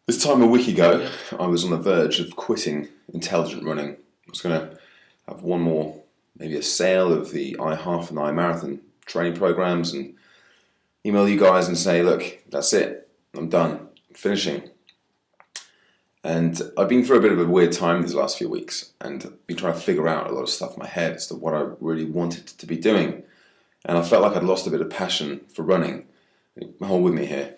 This time a week ago, I was on the verge of quitting intelligent running. I was going to have one more, maybe a sale of the iHalf and iMarathon training programs and email you guys and say, look, that's it. I'm done. I'm finishing. And I've been through a bit of a weird time these last few weeks and been trying to figure out a lot of stuff in my head as to what I really wanted to be doing. And I felt like I'd lost a bit of passion for running. Hold with me here.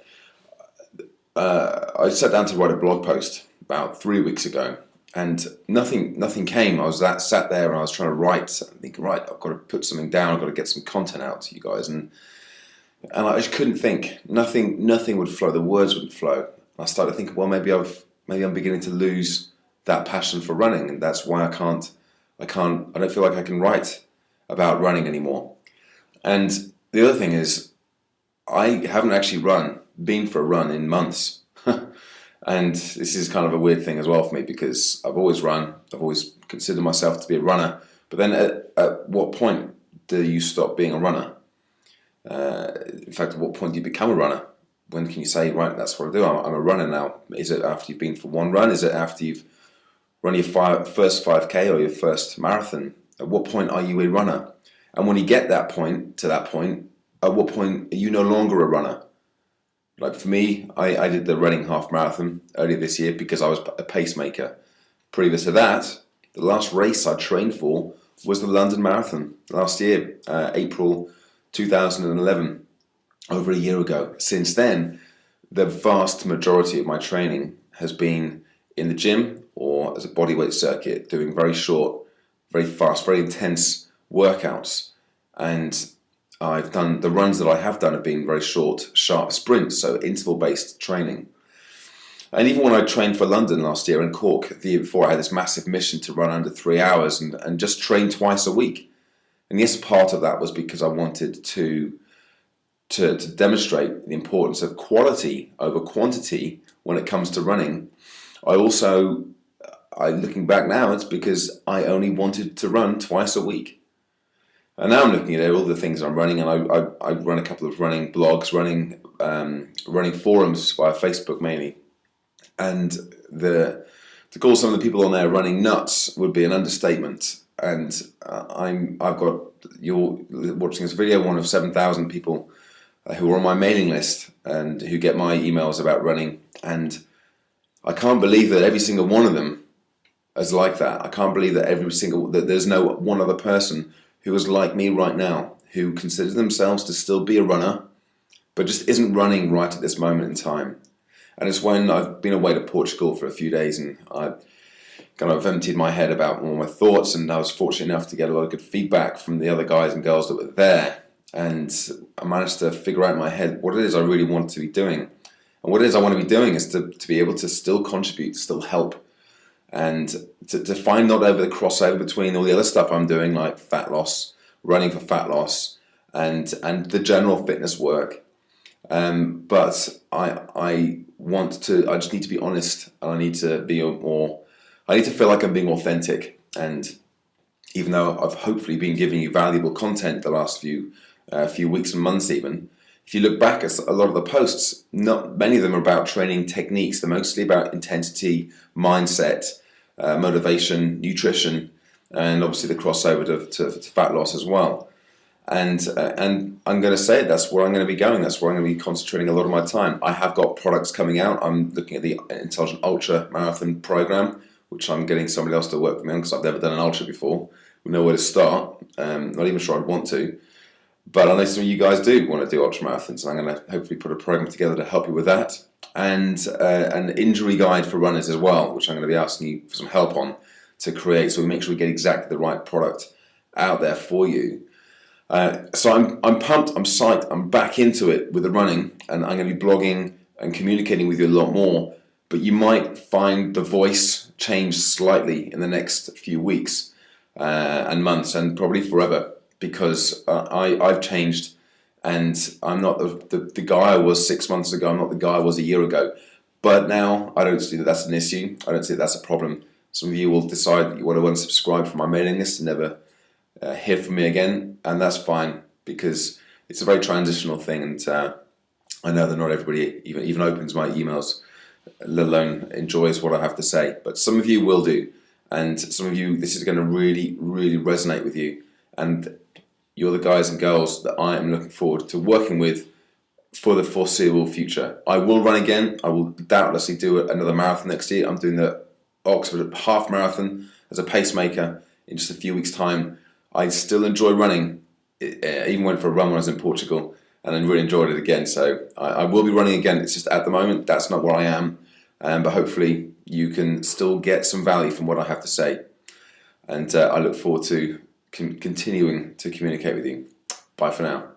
I sat down to write a blog post about 3 weeks ago, and nothing came. I was sat there and I was trying to write. I think, right, I've got to put something down. I've got to get some content out to you guys, and I just couldn't think. Nothing would flow. The words wouldn't flow. And I started thinking, well, maybe I'm beginning to lose that passion for running, and that's why I don't feel like I can write about running anymore. And the other thing is, I haven't actually been for a run in months. And this is kind of a weird thing as well for me because I've always run. I've always considered myself to be a runner. But then at what point do you stop being a runner? In fact, at what point do you become a runner? When can you say, right, that's what I do, I'm a runner now? Is it after you've been for one run? Is it after you've run your first 5K or your first marathon? At what point are you a runner? And when you get to that point, at what point are you no longer a runner? Like for me, I did the Reading half marathon earlier this year because I was a pacemaker. Previous to that, the last race I trained for was the London Marathon last year, April 2011, over a year ago. Since then, the vast majority of my training has been in the gym or as a bodyweight circuit, doing very short, very fast, very intense workouts. And the runs that I have done have been very short, sharp sprints, so interval-based training. And even when I trained for London last year in Cork, the year before, I had this massive mission to run under 3 hours and just train twice a week. And yes, part of that was because I wanted to demonstrate the importance of quality over quantity when it comes to running. Looking back now, it's because I only wanted to run twice a week. And now I'm looking at all the things I'm running, and I run a couple of running blogs, running forums via Facebook mainly. And to call some of the people on there running nuts would be an understatement. And you're watching this video, one of 7,000 people who are on my mailing list and who get my emails about running. And I can't believe that every single one of them is like that. I can't believe that there's no one other person who is like me right now, who considers themselves to still be a runner, but just isn't running right at this moment in time. And it's when I've been away to Portugal for a few days and I kind of emptied my head about all my thoughts, and I was fortunate enough to get a lot of good feedback from the other guys and girls that were there. And I managed to figure out in my head what it is I really want to be doing. And what it is I want to be doing is to be able to still contribute, to still help, and to find not over the crossover between all the other stuff I'm doing, like fat loss, running for fat loss, and the general fitness work. But I just need to be honest, and I need to feel like I'm being authentic. And even though I've hopefully been giving you valuable content the last few weeks and months even, if you look back at a lot of the posts, not many of them are about training techniques. They're mostly about intensity, mindset, motivation, nutrition, and obviously the crossover to fat loss as well. And I'm going to say that's where I'm going to be going. That's where I'm going to be concentrating a lot of my time. I have got products coming out. I'm looking at the Intelligent Ultra Marathon program, which I'm getting somebody else to work for me on because I've never done an ultra before. We know where to start. Not even sure I'd want to. But I know some of you guys do want to do ultra marathons, and I'm going to hopefully put a program together to help you with that. And an injury guide for runners as well, which I'm going to be asking you for some help on to create, so we make sure we get exactly the right product out there for you. So I'm pumped, I'm psyched, I'm back into it with the running, and I'm going to be blogging and communicating with you a lot more. But you might find the voice change slightly in the next few weeks and months, and probably forever, because I've changed, and I'm not the guy I was 6 months ago. I'm not the guy I was a year ago. But now I don't see that that's an issue. I don't see that that's a problem. Some of you will decide that you want to unsubscribe from my mailing list and never hear from me again, and that's fine, because it's a very transitional thing, and I know that not everybody even opens my emails let alone enjoys what I have to say. But some of you will do, and some of you, this is going to really, really resonate with you. And you're the guys and girls that I am looking forward to working with for the foreseeable future. I will run again. I will doubtlessly do another marathon next year. I'm doing the Oxford Half Marathon as a pacemaker in just a few weeks' time. I still enjoy running. I even went for a run when I was in Portugal, and I really enjoyed it again. So I will be running again. It's just at the moment that's not where I am, but hopefully you can still get some value from what I have to say. And I look forward to continuing to communicate with you. Bye for now.